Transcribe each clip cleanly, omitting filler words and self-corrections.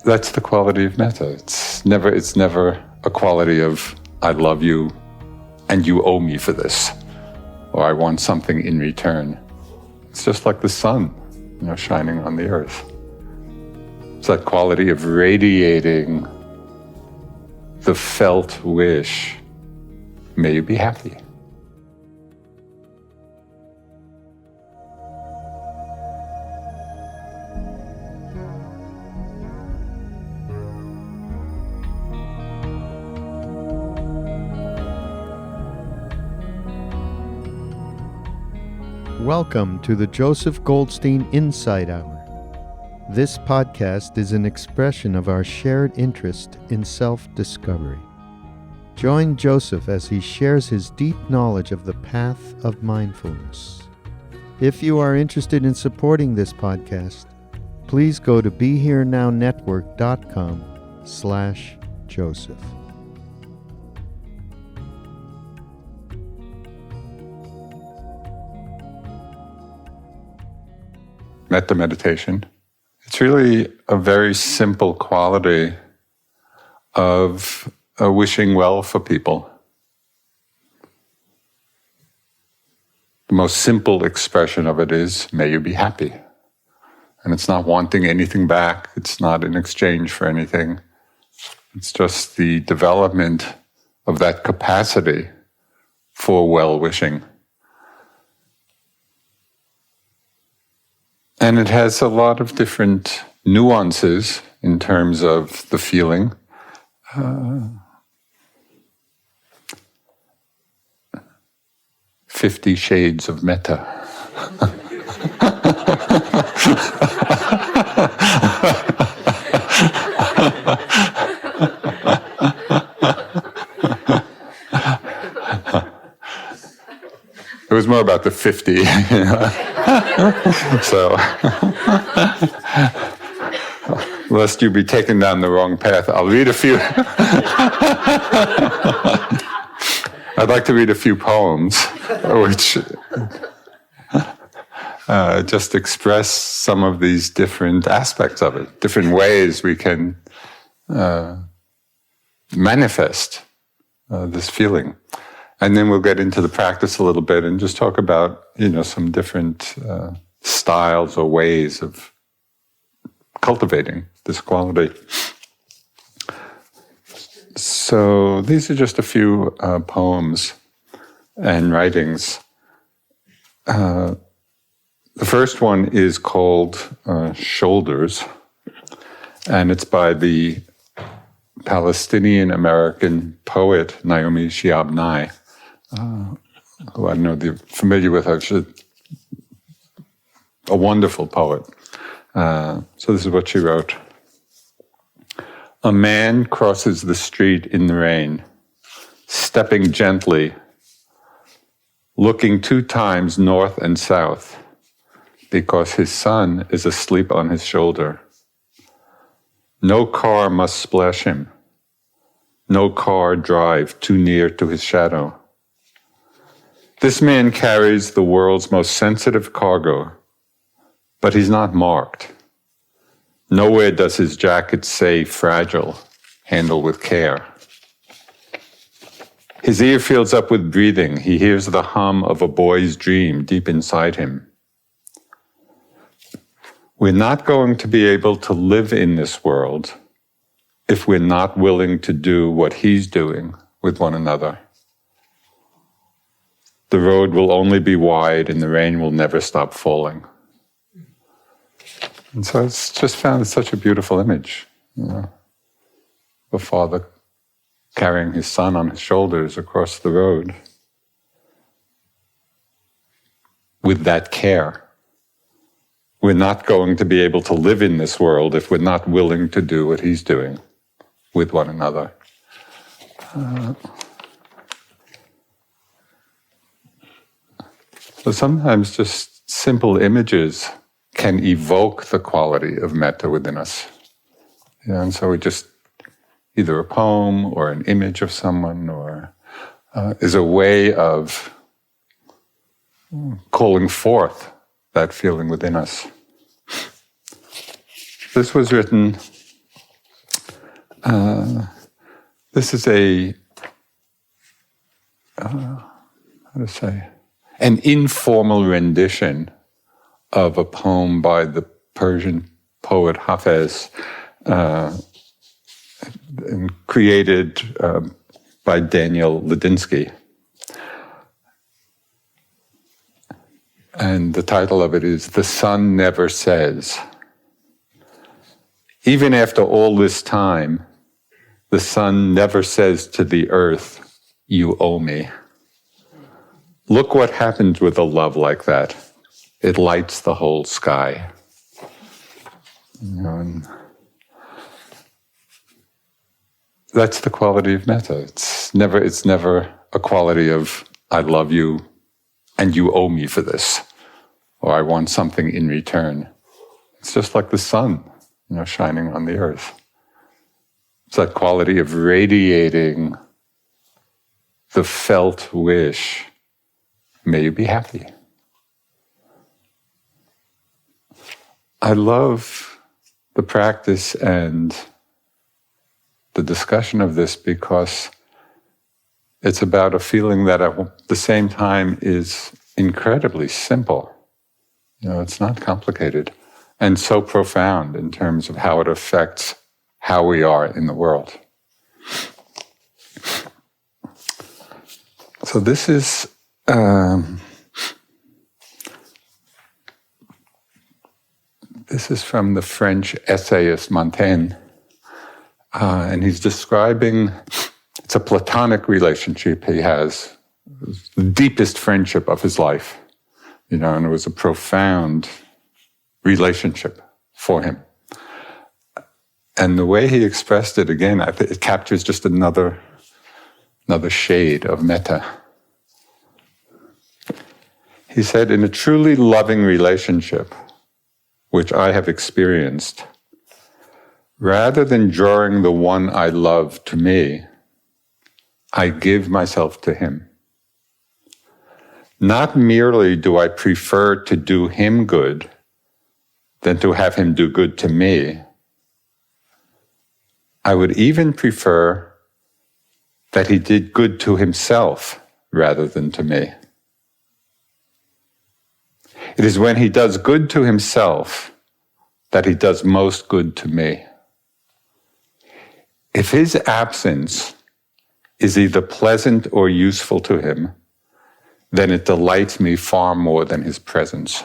That's the quality of metta. It's never a quality of, I love you and you owe me for this, or I want something in return. It's just like the sun, shining on the earth. It's that quality of radiating the felt wish, may you be happy. Welcome to the Joseph Goldstein Insight Hour. This podcast is an expression of our shared interest in self-discovery. Join Joseph as he shares his deep knowledge of the path of mindfulness. If you are interested in supporting this podcast, please go to BeHereNowNetwork.com/Joseph. Metta meditation. It's really a very simple quality of wishing well for people. The most simple expression of it is, may you be happy. And it's not wanting anything back. It's not in exchange for anything. It's just the development of that capacity for well-wishing. And it has a lot of different nuances in terms of the feeling. 50 Shades of Metta. It was more about the 50. So, lest you be taken down the wrong path, I'll read a few. I'd like to read a few poems which just express some of these different aspects of it, different ways we can manifest this feeling. And then we'll get into the practice a little bit and just talk about, some different styles or ways of cultivating this quality. So these are just a few poems and writings. The first one is called Shoulders, and it's by the Palestinian-American poet Naomi Shihab Nye. Who I don't know if you're familiar with her. She's a wonderful poet. So this is what she wrote. A man crosses the street in the rain, stepping gently, looking 2 times north and south, because his son is asleep on his shoulder. No car must splash him. No car drive too near to his shadow. This man carries the world's most sensitive cargo, but he's not marked. Nowhere does his jacket say fragile, handle with care. His ear fills up with breathing. He hears the hum of a boy's dream deep inside him. We're not going to be able to live in this world if we're not willing to do what he's doing with one another. The road will only be wide and the rain will never stop falling. And so it's just found such a beautiful image. The father carrying his son on his shoulders across the road with that care. We're not going to be able to live in this world if we're not willing to do what he's doing with one another. So sometimes just simple images can evoke the quality of metta within us. And so we just, either a poem or an image of someone or is a way of calling forth that feeling within us. This was written This is an informal rendition of a poem by the Persian poet Hafez, created by Daniel Ladinsky. And the title of it is "The Sun Never Says." Even after all this time, the sun never says to the earth, "You owe me." Look what happens with a love like that. It lights the whole sky. And that's the quality of metta. It's never a quality of "I love you and you owe me for this," or "I want something in return." It's just like the sun, shining on the earth. It's that quality of radiating the felt wish, "May you be happy." I love the practice and the discussion of this because it's about a feeling that at the same time is incredibly simple. It's not complicated and so profound in terms of how it affects how we are in the world. So this is from the French essayist Montaigne, and he's describing, it's a platonic relationship he has, the deepest friendship of his life, and it was a profound relationship for him. And the way he expressed it, again, I think it captures just another shade of metta. He said, "In a truly loving relationship, which I have experienced, rather than drawing the one I love to me, I give myself to him. Not merely do I prefer to do him good than to have him do good to me, I would even prefer that he did good to himself rather than to me. It is when he does good to himself that he does most good to me. If his absence is either pleasant or useful to him, then it delights me far more than his presence."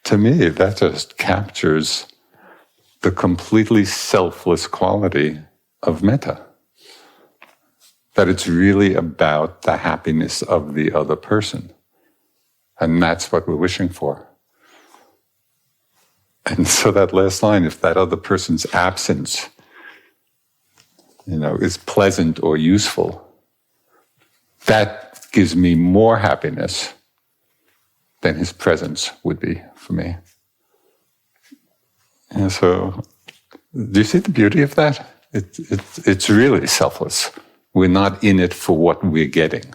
To me, that just captures the completely selfless quality of metta. That it's really about the happiness of the other person. And that's what we're wishing for. And so that last line, if that other person's absence, is pleasant or useful, that gives me more happiness than his presence would be for me. And so, do you see the beauty of that? It's really selfless. We're not in it for what we're getting.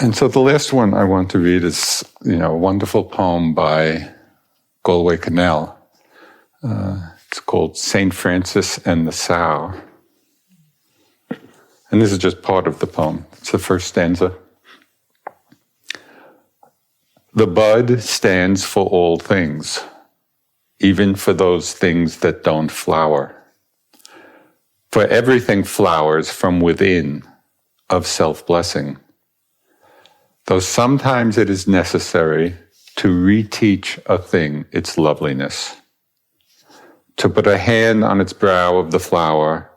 And so the last one I want to read is, a wonderful poem by Galway Connell. It's called St. Francis and the Sow. And this is just part of the poem. It's the first stanza. "The bud stands for all things, even for those things that don't flower. For everything flowers from within of self-blessing. Though sometimes it is necessary to reteach a thing its loveliness, to put a hand on its brow of the flower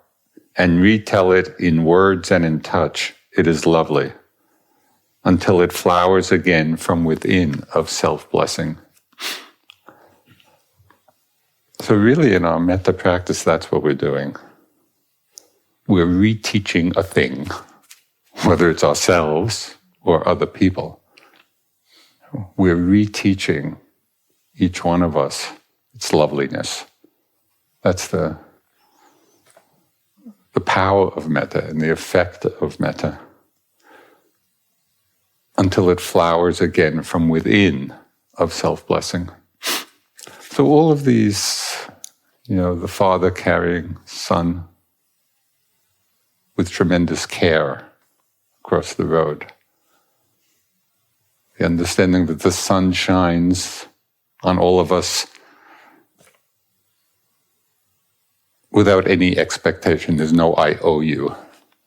and retell it in words and in touch, it is lovely, until it flowers again from within of self-blessing." So really in our metta practice, that's what we're doing. We're reteaching a thing, whether it's ourselves or other people. We're reteaching each one of us its loveliness. That's the power of metta and the effect of metta. until it flowers again from within of self-blessing. So all of these, the father carrying son with tremendous care across the road. The understanding that the sun shines on all of us without any expectation. There's no I owe you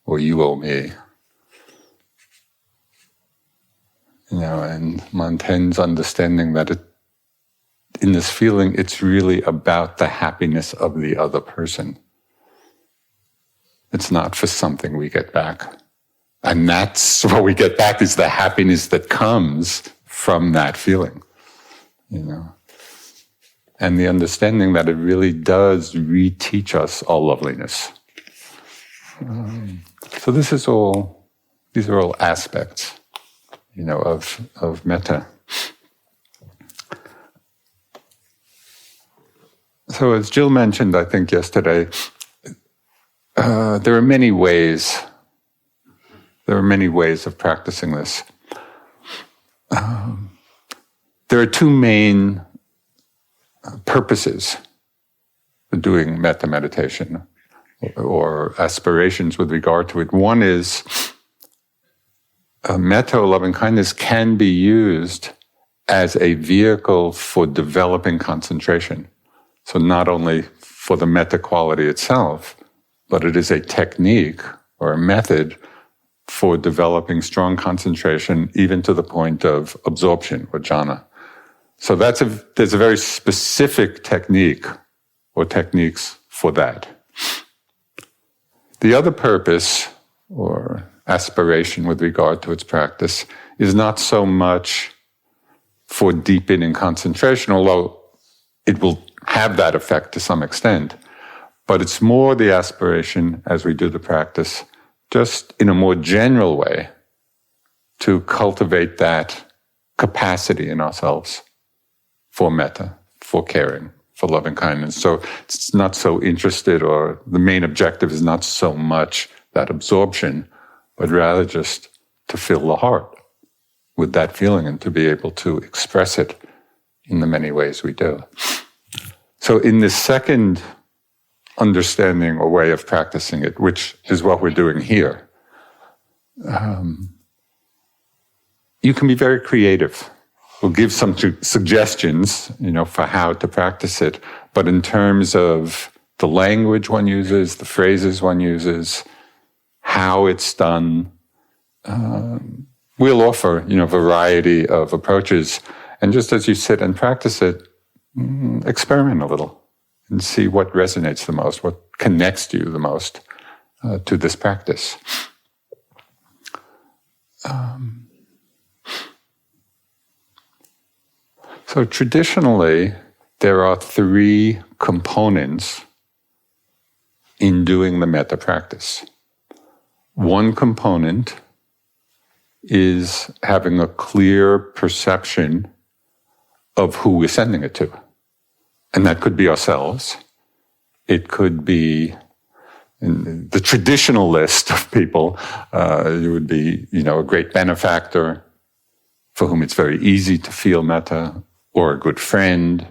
or you owe me. And Montaigne's understanding that in this feeling, it's really about the happiness of the other person. It's not for something we get back. And that's what we get back, is the happiness that comes from that feeling. And the understanding that it really does reteach us all loveliness. So these are all aspects, of metta. So as Jill mentioned, I think yesterday, there are many ways. There are many ways of practicing this. There are two main purposes for doing metta meditation, or aspirations with regard to it. One is metta or loving kindness can be used as a vehicle for developing concentration. So not only for the metta quality itself, but it is a technique or a method for developing strong concentration, even to the point of absorption or jhana. So there's a very specific technique or techniques for that. The other purpose or aspiration with regard to its practice is not so much for deepening concentration, although it will have that effect to some extent, but it's more the aspiration as we do the practice, just in a more general way, to cultivate that capacity in ourselves for metta, for caring, for loving kindness. So it's not so interested, or the main objective is not so much that absorption, but rather just to fill the heart with that feeling and to be able to express it in the many ways we do. So in this second understanding or way of practicing it, which is what we're doing here, you can be very creative. We'll give some suggestions, for how to practice it, but in terms of the language one uses, the phrases one uses, how it's done, we'll offer, variety of approaches. And just as you sit and practice it, experiment a little and see what resonates the most, what connects to you the most to this practice. So traditionally, there are three components in doing the metta practice. One component is having a clear perception of who we're sending it to. And that could be ourselves. It could be, in the traditional list of people, it would be, a great benefactor for whom it's very easy to feel metta, or a good friend,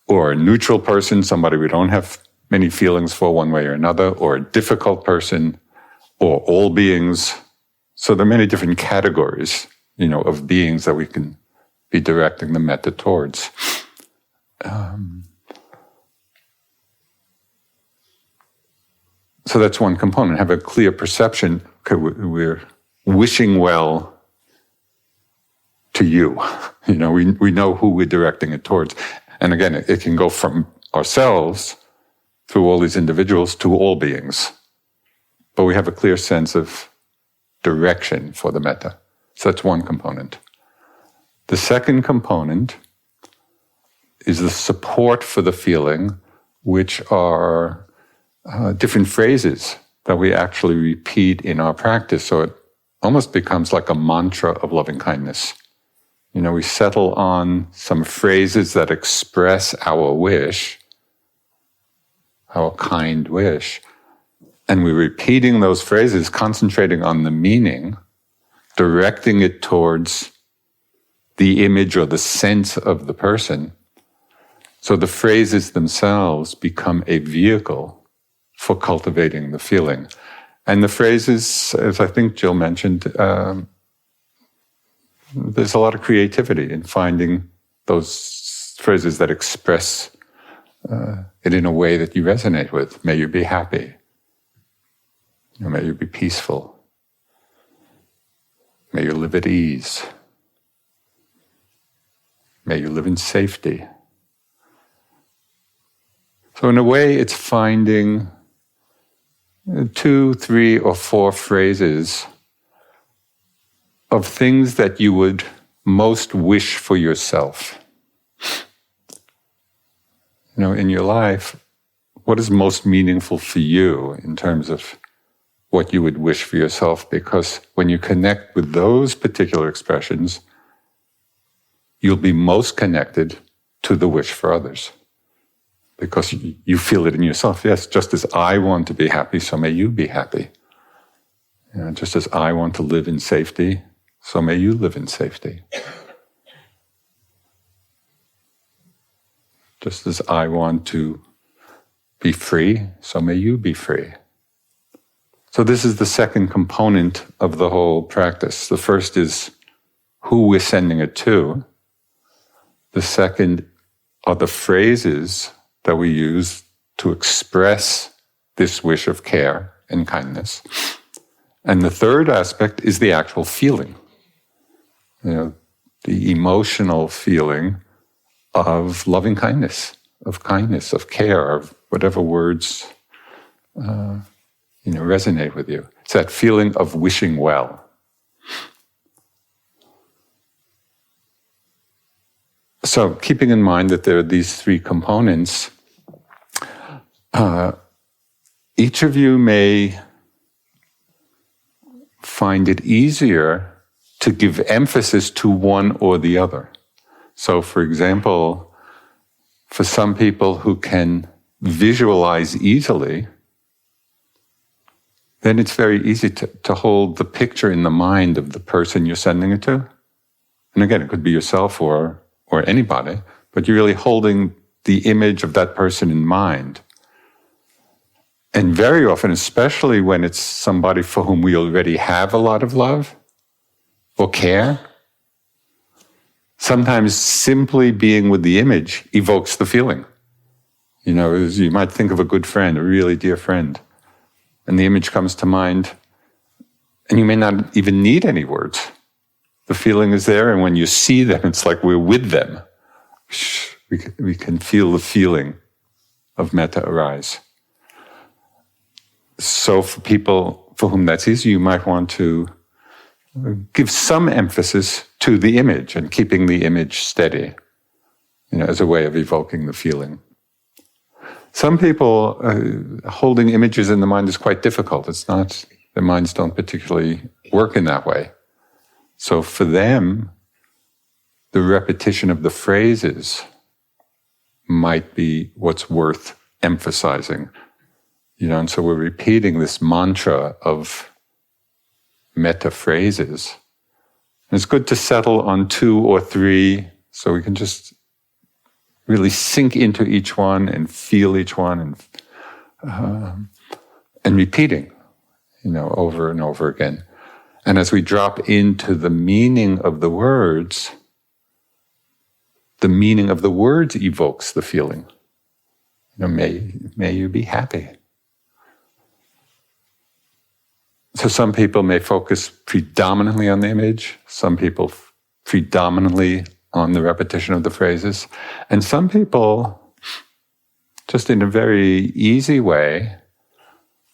or a neutral person, somebody we don't have many feelings for one way or another, or a difficult person, or all beings. So there are many different categories, of beings that we can be directing the metta towards. So that's one component, have a clear perception. Okay, we're wishing well to you. We know who we're directing it towards. And again, it can go from ourselves through all these individuals to all beings. But we have a clear sense of direction for the metta. So that's one component. The second component is the support for the feeling, which are different phrases that we actually repeat in our practice. So it almost becomes like a mantra of loving kindness. We settle on some phrases that express our wish, our kind wish, and we're repeating those phrases, concentrating on the meaning, directing it towards the image or the sense of the person. So the phrases themselves become a vehicle for cultivating the feeling. And the phrases, as I think Jill mentioned, there's a lot of creativity in finding those phrases that express it in a way that you resonate with. May you be happy. May you be peaceful. May you live at ease. May you live in safety. So in a way, it's finding 2, 3, or 4 phrases of things that you would most wish for yourself. In your life, what is most meaningful for you in terms of what you would wish for yourself? Because when you connect with those particular expressions, you'll be most connected to the wish for others. Because you feel it in yourself. Yes, just as I want to be happy, so may you be happy. Just as I want to live in safety, so may you live in safety. Just as I want to be free, so may you be free. So this is the second component of the whole practice. The first is who we're sending it to. The second are the phrases that we use to express this wish of care and kindness. And the third aspect is the actual feeling. The emotional feeling of loving kindness, of care, of whatever words resonate with you. It's that feeling of wishing well. So keeping in mind that there are these 3 components, each of you may find it easier to give emphasis to one or the other. So for example, for some people who can visualize easily, then it's very easy to hold the picture in the mind of the person you're sending it to. And again, it could be yourself or anybody, but you're really holding the image of that person in mind. And very often, especially when it's somebody for whom we already have a lot of love or care, sometimes simply being with the image evokes the feeling. You might think of a good friend, a really dear friend, and the image comes to mind, and you may not even need any words. The feeling is there, and when you see them, it's like we're with them. We can feel the feeling of metta arise. So for people for whom that's easy, you might want to give some emphasis to the image and keeping the image steady, as a way of evoking the feeling. Some people, holding images in the mind is quite difficult. Their minds don't particularly work in that way. So for them, the repetition of the phrases might be what's worth emphasizing. And so we're repeating this mantra of metta phrases. And it's good to settle on 2 or 3 so we can just really sink into each one and feel each one and repeating, over and over again. And as we drop into the meaning of the words evokes the feeling. May you be happy. So some people may focus predominantly on the image, some people predominantly on the repetition of the phrases, and some people, just in a very easy way,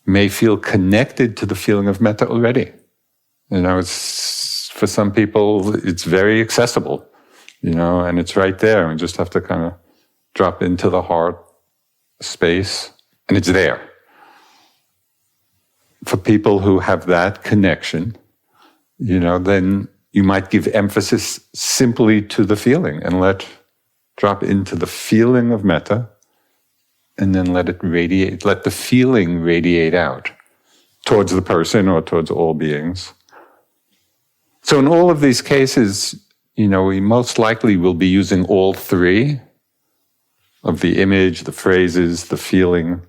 may feel connected to the feeling of metta already. For some people, it's very accessible, and it's right there. We just have to kind of drop into the heart space, and it's there. For people who have that connection, then you might give emphasis simply to the feeling and drop into the feeling of metta, and then let it radiate, let the feeling radiate out towards the person or towards all beings. So in all of these cases, we most likely will be using all three of the image, the phrases, the feeling.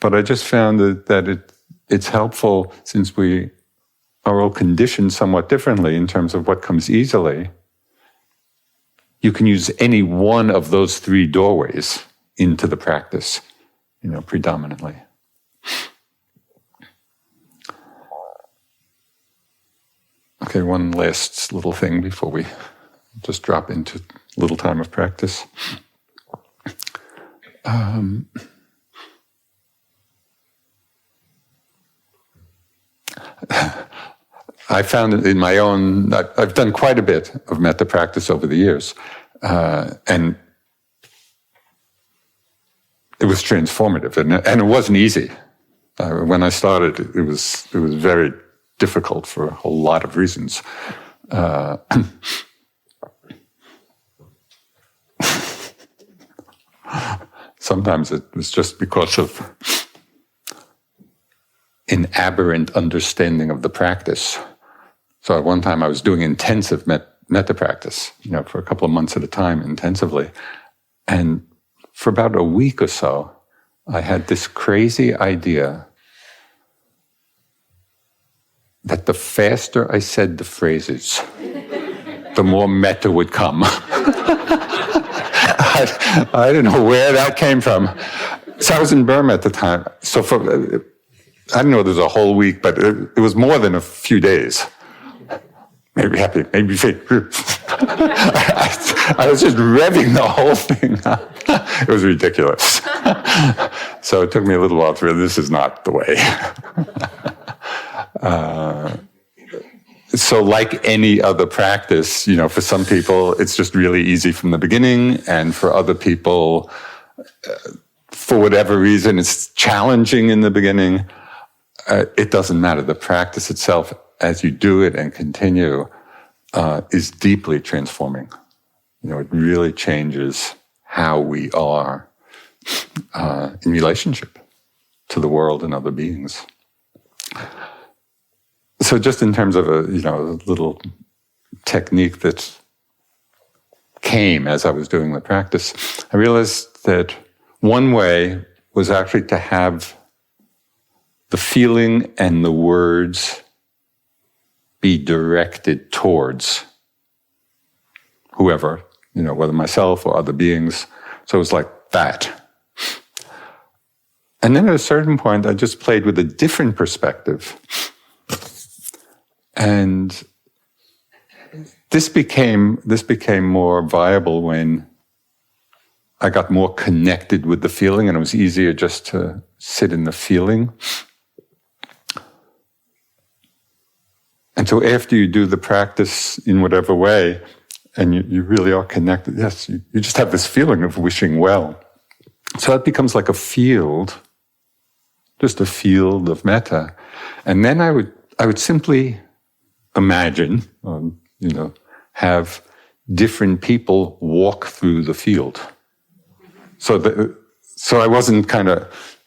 But I just found that it's helpful, since we are all conditioned somewhat differently in terms of what comes easily. You can use any one of those three doorways into the practice, predominantly. Okay, one last little thing before we just drop into a little time of practice. I found it in my own, I've done quite a bit of metta practice over the years, and it was transformative, and it wasn't easy. When I started, it was very difficult for a whole lot of reasons. Sometimes it was just because of an aberrant understanding of the practice. So at one time I was doing intensive metta practice, for a couple of months at a time, intensively. And for about a week or so, I had this crazy idea that the faster I said the phrases, the more metta would come. I didn't know where that came from. So I was in Burma at the time. So I don't know, there was a whole week, but it was more than a few days. Maybe happy, maybe fake. I was just revving the whole thing up. It was ridiculous. So it took me a little while to realize this is not the way. So like any other practice, for some people, it's just really easy from the beginning. And for other people, for whatever reason, it's challenging in the beginning. It doesn't matter. The practice itself, as you do it and continue, is deeply transforming. It really changes how we are in relationship to the world and other beings. So just in terms of a little technique that came as I was doing the practice, I realized that one way was actually to have the feeling and the words be directed towards whoever, whether myself or other beings. So it was like that. And then at a certain point, I just played with a different perspective. And this became more viable when I got more connected with the feeling, and it was easier just to sit in the feeling. And so after you do the practice in whatever way, and you really are connected, yes, you just have this feeling of wishing well. So that becomes like a field, just a field of metta. And then I would simply imagine, have different people walk through the field. So I wasn't kind of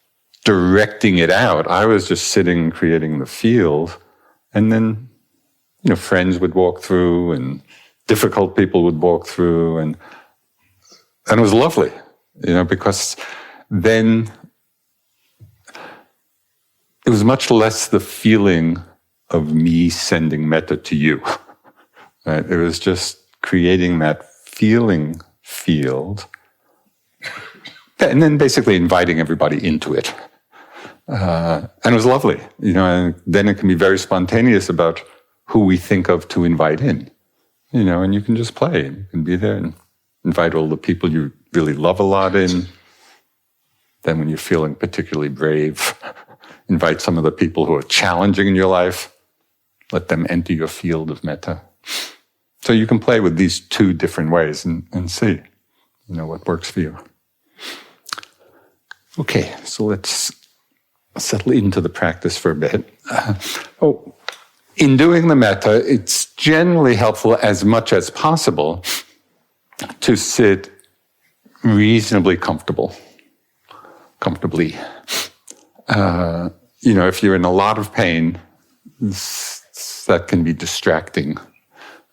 directing it out. I was just sitting, creating the field, and then, friends would walk through, and difficult people would walk through, and it was lovely, because then it was much less the feeling of me sending metta to you. Right? It was just creating that feeling field, and then basically inviting everybody into it. And it was lovely, and then it can be very spontaneous about who we think of to invite in, and you can just play. You can be there and invite all the people you really love a lot in. Then when you're feeling particularly brave, invite some of the people who are challenging in your life. Let them enter your field of metta. So you can play with these two different ways and see, what works for you. Okay, so let's settle into the practice for a bit. In doing the metta, it's generally helpful as much as possible to sit reasonably comfortably. If you're in a lot of pain, that can be distracting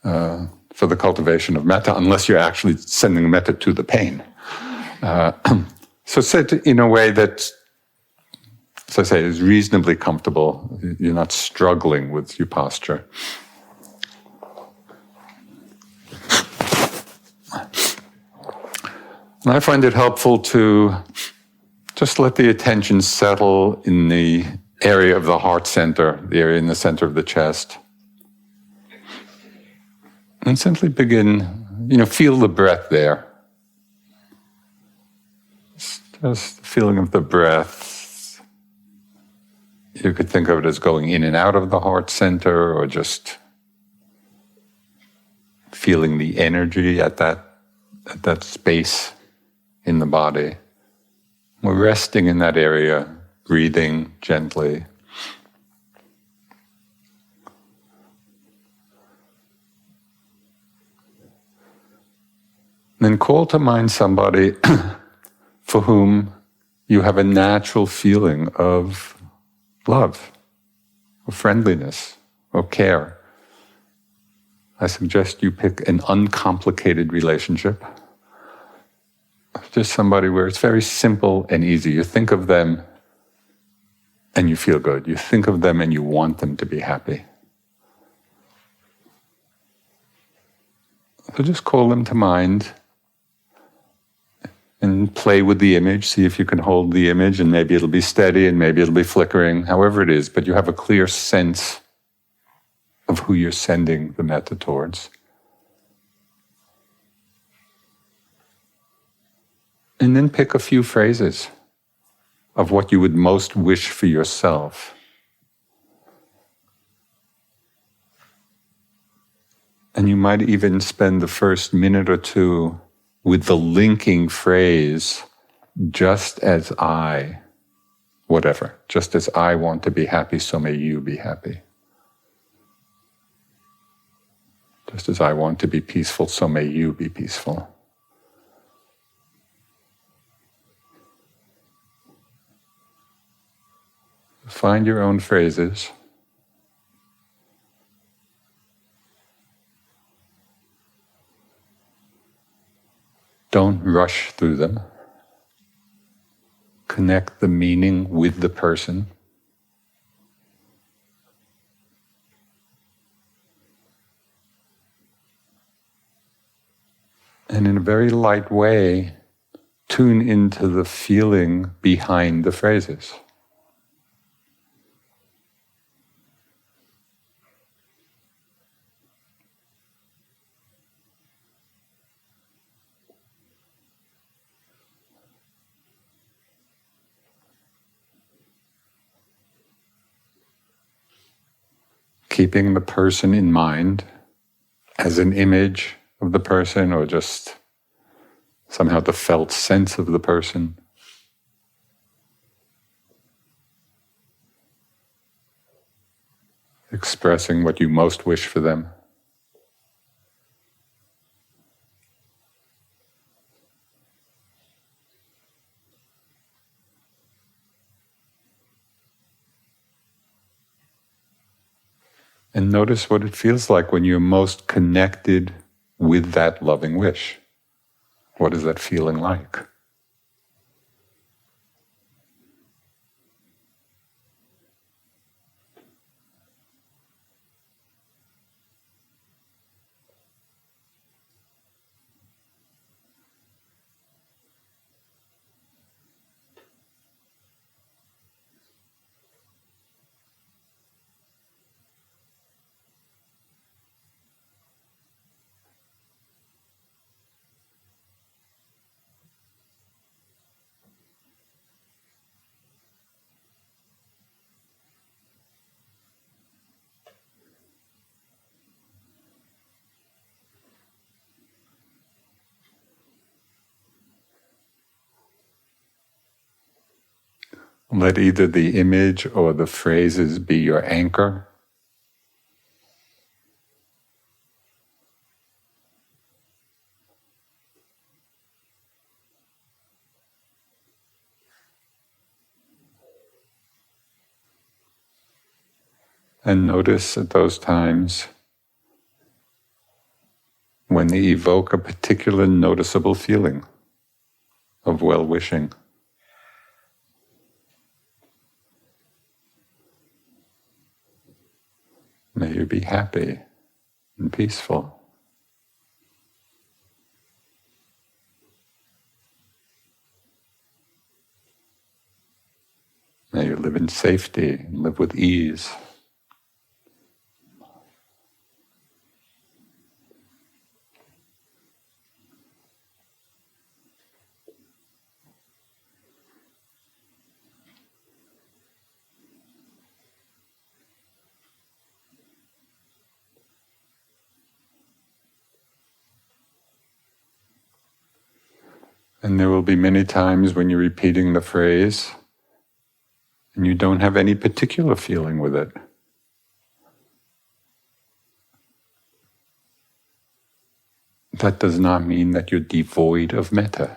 for the cultivation of metta, unless you're actually sending metta to the pain. So sit in a way that, as I say, is reasonably comfortable. You're not struggling with your posture. And I find it helpful to just let the attention settle in the area of the heart center, the area in the center of the chest. And simply begin, feel the breath there. Just the feeling of the breath. You could think of it as going in and out of the heart center, or just feeling the energy at that space in the body. We're resting in that area, breathing gently. Then call to mind somebody for whom you have a natural feeling of love, of friendliness, or care. I suggest you pick an uncomplicated relationship. Just somebody where it's very simple and easy. You think of them and you feel good. You think of them and you want them to be happy. So just call them to mind and play with the image. See if you can hold the image, and maybe it'll be steady and maybe it'll be flickering, however it is, but you have a clear sense of who you're sending the metta towards. And then pick a few phrases of what you would most wish for yourself. And you might even spend the first minute or two with the linking phrase, just as I, whatever, just as I want to be happy, so may you be happy. Just as I want to be peaceful, so may you be peaceful. Find your own phrases. Don't rush through them. Connect the meaning with the person. And in a very light way, tune into the feeling behind the phrases. Keeping the person in mind as an image of the person, or just somehow the felt sense of the person. Expressing what you most wish for them. And notice what it feels like when you're most connected with that loving wish. What is that feeling like? Let either the image or the phrases be your anchor. And notice at those times when they evoke a particular noticeable feeling of well-wishing. May you be happy and peaceful. May you live in safety and live with ease. And there will be many times when you're repeating the phrase and you don't have any particular feeling with it. That does not mean that you're devoid of metta.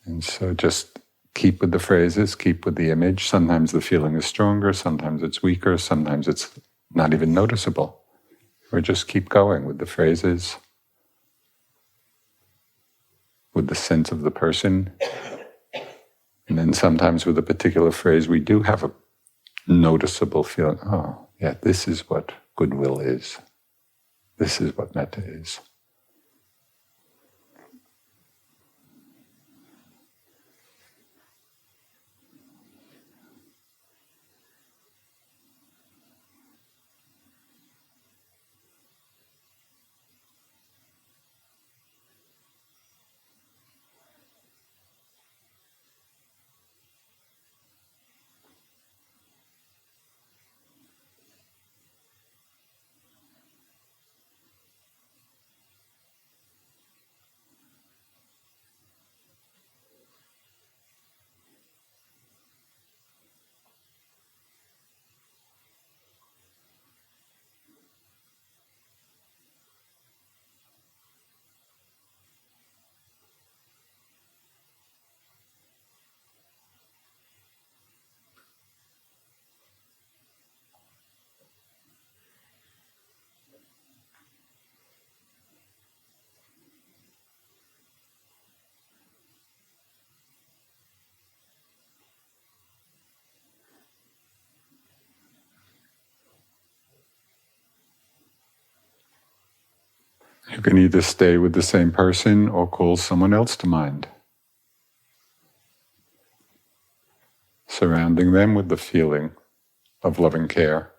And so just keep with the phrases, keep with the image. Sometimes the feeling is stronger, sometimes it's weaker, sometimes it's not even noticeable. Or just keep going with the phrases, with the sense of the person. And then sometimes with a particular phrase, we do have a noticeable feeling, oh, yeah, this is what goodwill is. This is what metta is. You can either stay with the same person or call someone else to mind. Surrounding them with the feeling of loving care.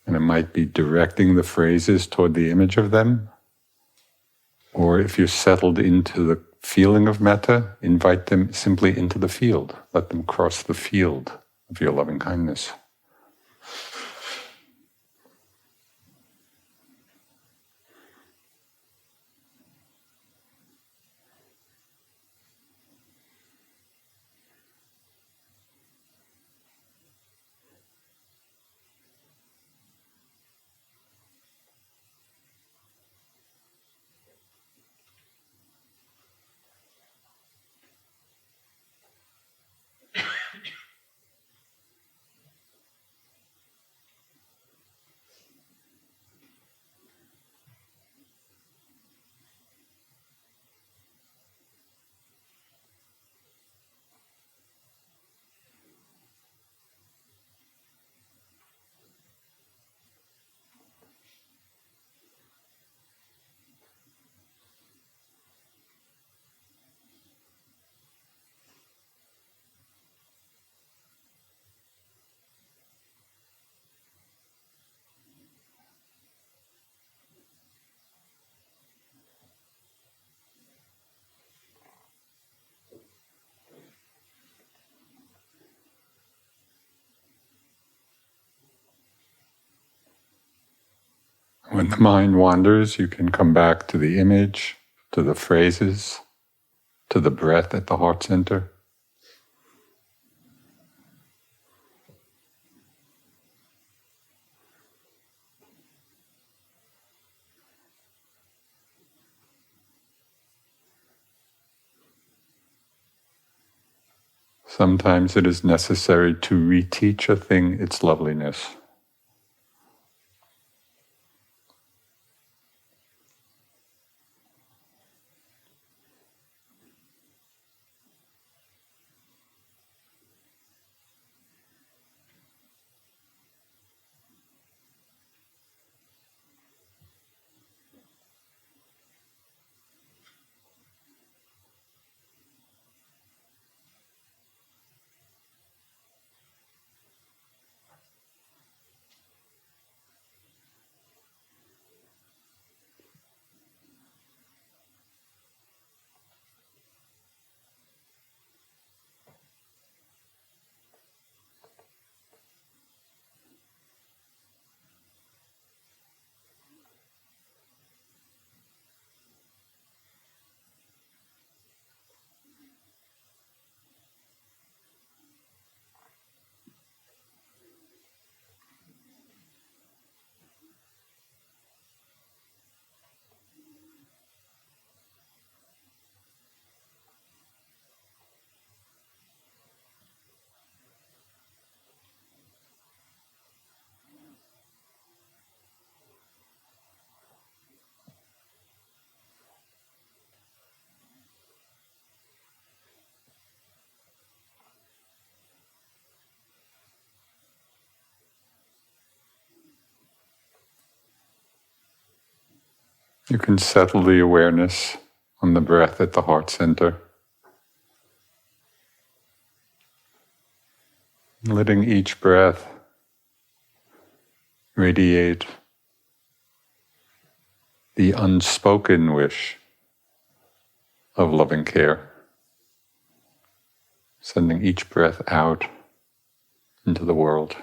And it might be directing the phrases toward the image of them, or if you're settled into the feeling of metta, invite them simply into the field. Let them cross the field of your loving kindness. When the mind wanders, you can come back to the image, to the phrases, to the breath at the heart center. Sometimes it is necessary to reteach a thing its loveliness. You can settle the awareness on the breath at the heart center, letting each breath radiate the unspoken wish of loving care, sending each breath out into the world.